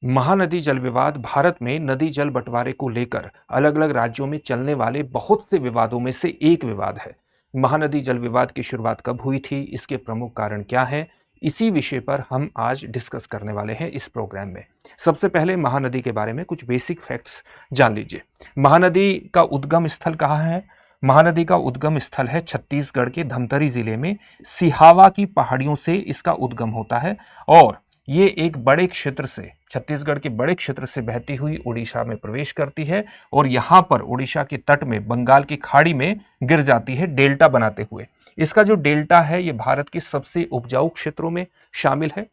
महानदी जल विवाद भारत में नदी जल बंटवारे को लेकर अलग अलग राज्यों में चलने वाले बहुत से विवादों में से एक विवाद है। महानदी जल विवाद की शुरुआत कब हुई थी, इसके प्रमुख कारण क्या हैं, इसी विषय पर हम आज डिस्कस करने वाले हैं इस प्रोग्राम में। सबसे पहले महानदी के बारे में कुछ बेसिक फैक्ट्स जान लीजिए। महानदी का उद्गम स्थल कहाँ है? महानदी का उद्गम स्थल है छत्तीसगढ़ के धमतरी जिले में। सिहावा की पहाड़ियों से इसका उद्गम होता है और ये एक बड़े क्षेत्र से, छत्तीसगढ़ के बड़े क्षेत्र से बहती हुई उड़ीसा में प्रवेश करती है और यहाँ पर उड़ीसा के तट में बंगाल की खाड़ी में गिर जाती है डेल्टा बनाते हुए। इसका जो डेल्टा है ये भारत के सबसे उपजाऊ क्षेत्रों में शामिल है।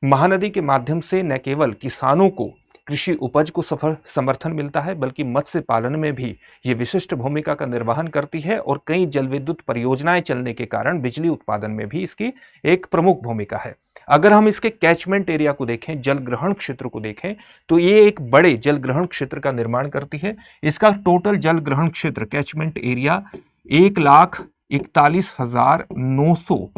महानदी के माध्यम से न केवल किसानों को कृषि उपज को सफल समर्थन मिलता है बल्कि मत्स्य पालन में भी ये विशिष्ट भूमिका का निर्वहन करती है और कई जल विद्युत परियोजनाएं चलने के कारण बिजली उत्पादन में भी इसकी एक प्रमुख भूमिका है। अगर हम इसके कैचमेंट एरिया को देखें, जल ग्रहण क्षेत्र को देखें, तो ये एक बड़े जल ग्रहण क्षेत्र का निर्माण करती है। इसका टोटल जल ग्रहण क्षेत्र कैचमेंट एरिया 1,41,900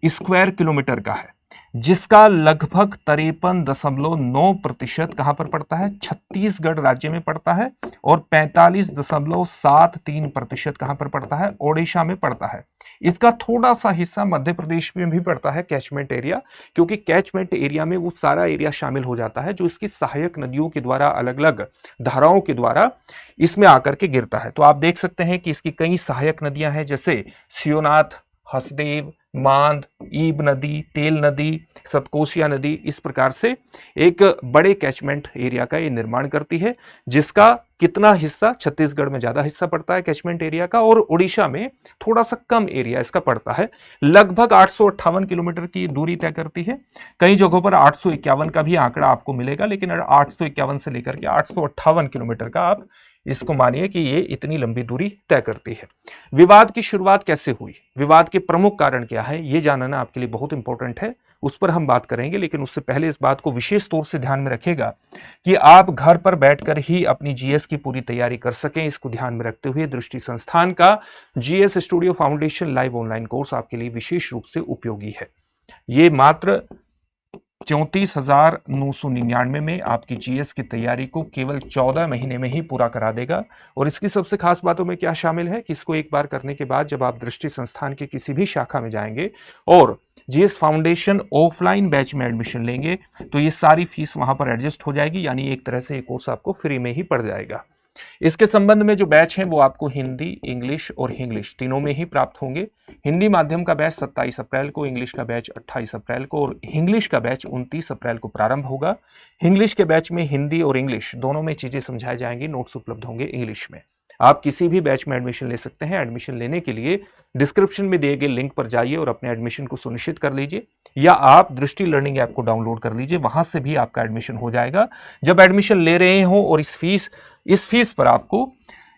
स्क्वायर किलोमीटर का है, जिसका लगभग 53.9% कहां पर पड़ता है? छत्तीसगढ़ राज्य में पड़ता है और 45.73% कहां पर पड़ता है? ओडिशा में पड़ता है। इसका थोड़ा सा हिस्सा मध्य प्रदेश में भी पड़ता है कैचमेंट एरिया, क्योंकि कैचमेंट एरिया में वो सारा एरिया शामिल हो जाता है जो इसकी सहायक नदियों के द्वारा, अलग अलग धाराओं के द्वारा इसमें आकर के गिरता है। तो आप देख सकते हैं कि इसकी कई सहायक नदियां हैं, जैसे शिवनाथ, हसदेव, मांद, ईब नदी, तेल नदी, सतकोशिया नदी। इस प्रकार से एक बड़े कैचमेंट एरिया का ये निर्माण करती है, जिसका कितना हिस्सा छत्तीसगढ़ में ज्यादा हिस्सा पड़ता है कैचमेंट एरिया का और उड़ीसा में थोड़ा सा कम एरिया इसका पड़ता है। लगभग 858 किलोमीटर की दूरी तय करती है। कई जगहों पर 851 का भी आंकड़ा आपको मिलेगा, लेकिन 851 से लेकर के 858 किलोमीटर का आप इसको मानिए कि ये इतनी लंबी दूरी तय करती है। विवाद की शुरुआत कैसे हुई, विवाद के प्रमुख कारण क्या है, ये जानना आपके लिए बहुत इंपॉर्टेंट है, उस पर हम बात करेंगे। लेकिन उससे पहले इस बात को विशेष तौर से ध्यान में रखिएगा कि आप घर पर बैठकर ही अपनी जीएस की पूरी तैयारी कर सकें। इसको ध्यान में रखते हुए दृष्टि संस्थान का GS studio foundation live online course आपके लिए विशेष रूप से उपयोगी है। ये मात्र 34,999 में आपकी जीएस की तैयारी को केवल 14 महीने में ही पूरा करा देगा। और इसकी सबसे खास बातों में क्या शामिल है कि इसको एक बार करने के बाद जब आप दृष्टि संस्थान के किसी भी शाखा में जाएंगे और जीएस फाउंडेशन ऑफलाइन बैच में एडमिशन लेंगे तो ये सारी फीस वहां पर एडजस्ट हो जाएगी, यानी एक तरह से ये कोर्स आपको फ्री में ही पड़ जाएगा। इसके संबंध में जो बैच हैं वो आपको हिंदी, इंग्लिश और इंग्लिश तीनों में ही प्राप्त होंगे। हिंदी माध्यम का बैच 27 अप्रैल को, इंग्लिश का बैच 28 अप्रैल को और इंग्लिश का बैच 29 अप्रैल को प्रारंभ होगा। इंग्लिश के बैच में हिंदी और इंग्लिश दोनों में चीजें समझाई जाएंगी, नोट्स उपलब्ध होंगे इंग्लिश में। आप किसी भी बैच में एडमिशन ले सकते हैं। एडमिशन लेने के लिए डिस्क्रिप्शन में दिए गए लिंक पर जाइए और अपने एडमिशन को सुनिश्चित कर लीजिए, या आप दृष्टि लर्निंग ऐप को डाउनलोड कर लीजिए, वहां से भी आपका एडमिशन हो जाएगा। जब एडमिशन ले रहे हो और इस फीस पर आपको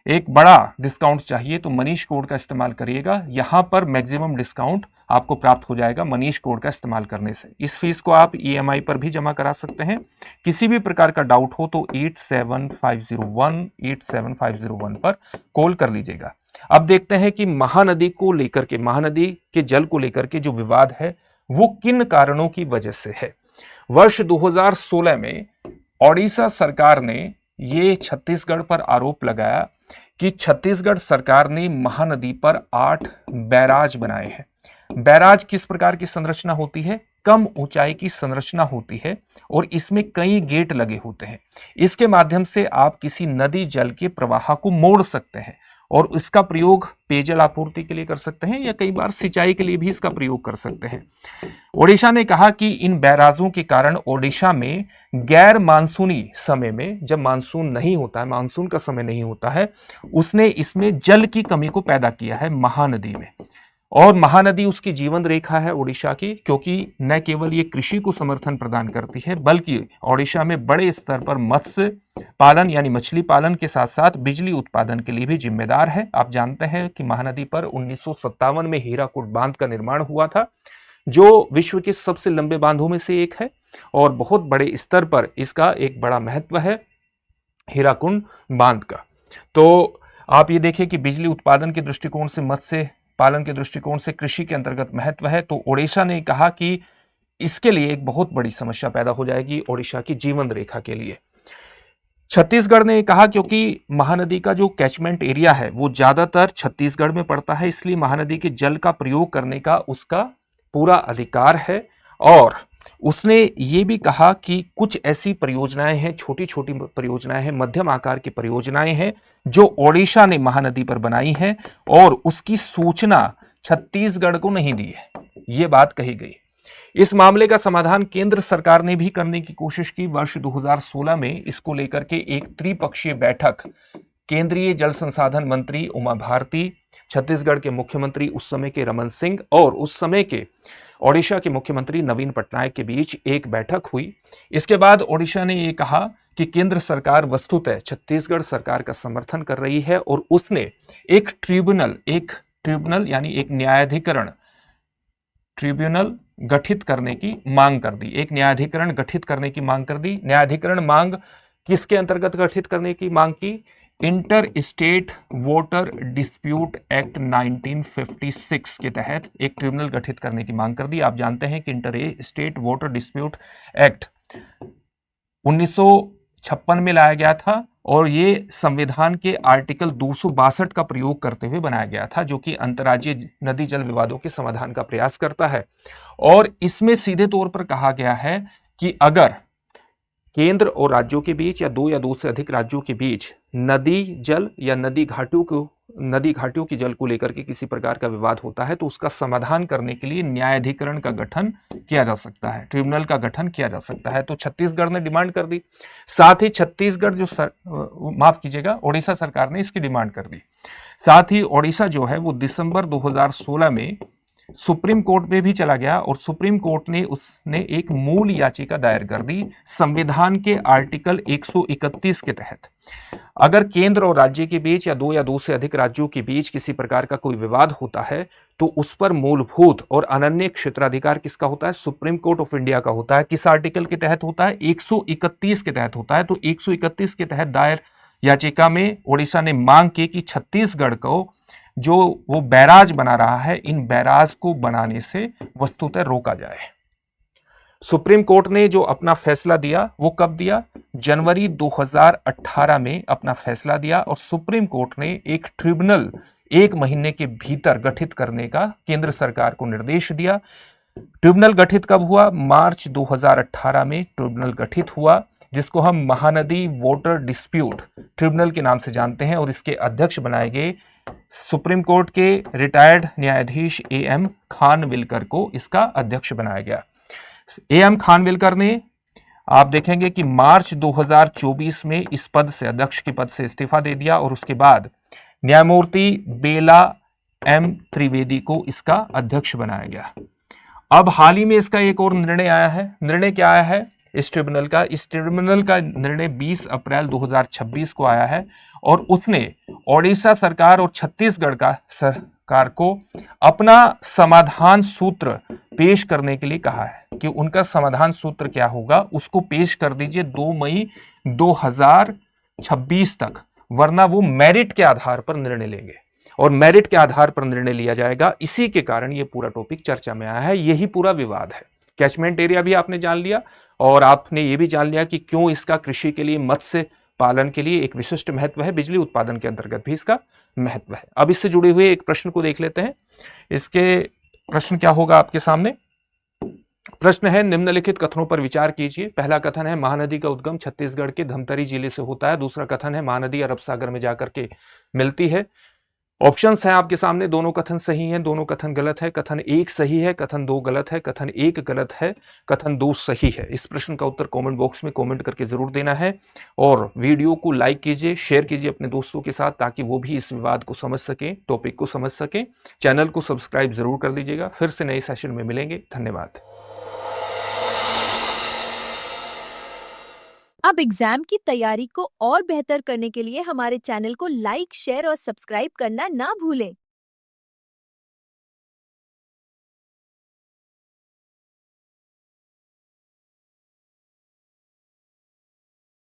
एक बड़ा डिस्काउंट चाहिए तो मनीष कोड का इस्तेमाल करिएगा। यहां पर मैक्सिमम डिस्काउंट आपको प्राप्त हो जाएगा मनीष कोड का इस्तेमाल करने से। इस फीस को आप ईएमआई पर भी जमा करा सकते हैं। किसी भी प्रकार का डाउट हो तो 8750187501 पर कॉल कर लीजिएगा। अब देखते हैं कि महानदी को लेकर के, महानदी के जल को लेकर के जो विवाद है वो किन कारणों की वजह से है। वर्ष 2016 में ओडिशा सरकार ने ये छत्तीसगढ़ पर आरोप लगाया कि छत्तीसगढ़ सरकार ने महानदी पर 8 बैराज बनाए हैं। बैराज किस प्रकार की संरचना होती है? कम ऊंचाई की संरचना होती है और इसमें कई गेट लगे होते हैं। इसके माध्यम से आप किसी नदी जल के प्रवाह को मोड़ सकते हैं और इसका प्रयोग पेयजल आपूर्ति के लिए कर सकते हैं या कई बार सिंचाई के लिए भी इसका प्रयोग कर सकते हैं। ओडिशा ने कहा कि इन बैराजों के कारण ओडिशा में गैर मानसूनी समय में, जब मानसून नहीं होता है, मानसून का समय नहीं होता है, उसने इसमें जल की कमी को पैदा किया है महानदी में। और महानदी उसकी जीवन रेखा है ओडिशा की, क्योंकि न केवल ये कृषि को समर्थन प्रदान करती है बल्कि ओडिशा में बड़े स्तर पर मत्स्य पालन यानी मछली पालन के साथ साथ बिजली उत्पादन के लिए भी जिम्मेदार है। आप जानते हैं कि महानदी पर 1957 में हीराकुड बांध का निर्माण हुआ था, जो विश्व के सबसे लंबे बांधों में से एक है और बहुत बड़े स्तर पर इसका एक बड़ा महत्व है हीराकुंड बांध का। तो आप ये देखिए कि बिजली उत्पादन के दृष्टिकोण से, मत्स्य पालन के दृष्टिकोण से, कृषि के अंतर्गत महत्व है। तो ओडिशा ने कहा कि इसके लिए एक बहुत बड़ी समस्या पैदा हो जाएगी ओडिशा की जीवन रेखा के लिए। छत्तीसगढ़ ने कहा क्योंकि महानदी का जो कैचमेंट एरिया है वो ज्यादातर छत्तीसगढ़ में पड़ता है, इसलिए महानदी के जल का प्रयोग करने का उसका पूरा अधिकार है। और उसने ये भी कहा कि कुछ ऐसी परियोजनाएं हैं, छोटी छोटी परियोजनाएं हैं, मध्यम आकार की परियोजनाएं हैं जो ओडिशा ने महानदी पर बनाई हैं और उसकी सूचना छत्तीसगढ़ को नहीं दी है, ये बात कही गई। इस मामले का समाधान केंद्र सरकार ने भी करने की कोशिश की। वर्ष 2016 में इसको लेकर के एक त्रिपक्षीय बैठक केंद्रीय जल संसाधन मंत्री उमा भारती, छत्तीसगढ़ के मुख्यमंत्री उस समय के रमन सिंह और उस समय के ओडिशा के मुख्यमंत्री नवीन पटनायक के बीच एक बैठक हुई। इसके बाद ओडिशा ने यह कहा कि केंद्र सरकार वस्तुतः छत्तीसगढ़ सरकार का समर्थन कर रही है और उसने एक ट्रिब्यूनल यानी एक ट्रिब्यूनल गठित करने की मांग कर दी। एक न्यायाधिकरण गठित करने की मांग कर दी। न्यायाधिकरण मांग किसके अंतर्गत गठित करने की मांग की? Inter state voter dispute act 1956 के तहत एक ट्रिब्यूनल गठित करने की मांग कर दी। आप जानते हैं कि inter state voter dispute act 1956 में लाया गया था और ये संविधान के आर्टिकल 262 का प्रयोग करते हुए बनाया गया था, जो कि अंतर्राज्यीय नदी जल विवादों के समाधान का प्रयास करता है। और इसमें सीधे तौर पर कहा गया है कि अगर केंद्र और राज्यों के बीच या दो से अधिक राज्यों के बीच नदी जल या नदी घाटियों की जल को लेकर के किसी प्रकार का विवाद होता है तो उसका समाधान करने के लिए न्यायाधिकरण का गठन किया जा सकता है, ट्रिब्यूनल का गठन किया जा सकता है। तो छत्तीसगढ़ ने डिमांड कर दी। साथ ही छत्तीसगढ़ ओडिशा सरकार ने इसकी डिमांड कर दी। साथ ही ओडिशा जो है वो दिसंबर 2016 में सुप्रीम कोर्ट में भी चला गया और सुप्रीम कोर्ट ने उसने एक मूल याचिका दायर कर दी संविधान के आर्टिकल 131 के तहत। अगर केंद्र और राज्य के बीच या दो से अधिक राज्यों के बीच किसी प्रकार का कोई विवाद होता है तो उस पर मूलभूत और अनन्य क्षेत्राधिकार किसका होता है? सुप्रीम कोर्ट ऑफ इंडिया का होता है। किस आर्टिकल के तहत होता है? 131 के तहत होता है। तो 131 के तहत दायर याचिका में ओडिशा ने मांग की कि छत्तीसगढ़ को जो वो बैराज बना रहा है, इन बैराज को बनाने से वस्तुतः रोका जाए। सुप्रीम कोर्ट ने जो अपना फैसला दिया वो कब दिया? जनवरी 2018 में अपना फैसला दिया और सुप्रीम कोर्ट ने एक ट्रिब्यूनल 1 महीने के भीतर गठित करने का केंद्र सरकार को निर्देश दिया। ट्रिब्यूनल गठित कब हुआ? मार्च 2018 में ट्रिब्यूनल गठित हुआ, जिसको हम महानदी वोटर डिस्प्यूट ट्रिब्यूनल के नाम से जानते हैं और इसके अध्यक्ष बनाए गए सुप्रीम कोर्ट के रिटायर्ड न्यायाधीश AM खानविलकर को इसका अध्यक्ष बनाया गया। AM खानविलकर ने, आप देखेंगे कि मार्च 2024 में इस पद से, अध्यक्ष के पद से इस्तीफा दे दिया और उसके बाद न्यायमूर्ति बेला M त्रिवेदी को इसका अध्यक्ष बनाया गया। अब हाल ही में इसका एक और निर्णय आया है। निर्णय क्या आया है इस ट्रिब्यूनल का? इस ट्रिब्यूनल का निर्णय 20 अप्रैल 2026 को आया है और उसने ओडिशा सरकार और छत्तीसगढ़ का सरकार को अपना समाधान सूत्र पेश करने के लिए कहा है कि उनका समाधान सूत्र क्या होगा, उसको पेश कर दीजिए 2 मई 2026 तक, वरना वो मेरिट के आधार पर निर्णय लेंगे और मेरिट के आधार पर निर्णय लिया जाएगा। इसी के कारण ये पूरा टॉपिक चर्चा में आया है। यही पूरा विवाद है। कैचमेंट एरिया भी आपने जान लिया और आपने ये भी जान लिया कि क्यों इसका कृषि के लिए, मत्स्य पालन के लिए एक विशिष्ट महत्व है, बिजली उत्पादन के अंतर्गत भी इसका महत्व है। अब इससे जुड़े हुए एक प्रश्न को देख लेते हैं। इसके प्रश्न क्या होगा आपके सामने? प्रश्न है, निम्नलिखित कथनों पर विचार कीजिए। पहला कथन है महानदी का उद्गम छत्तीसगढ़ के धमतरी जिले से होता है। दूसरा कथन है महानदी अरब सागर में जाकर के मिलती है। ऑप्शंस हैं आपके सामने, दोनों कथन सही हैं, दोनों कथन गलत है। कथन 1 सही है, कथन 2 गलत है, कथन 1 गलत है, कथन 2 सही है। इस प्रश्न का उत्तर कमेंट बॉक्स में कमेंट करके जरूर देना है और वीडियो को लाइक कीजिए, शेयर कीजिए अपने दोस्तों के साथ ताकि वो भी इस विवाद को समझ सकें, टॉपिक को समझ सकें। चैनल को सब्सक्राइब जरूर कर दीजिएगा। फिर से नए सेशन में मिलेंगे। धन्यवाद। अब एग्जाम की तैयारी को और बेहतर करने के लिए हमारे चैनल को लाइक, शेयर और सब्सक्राइब करना ना भूलें।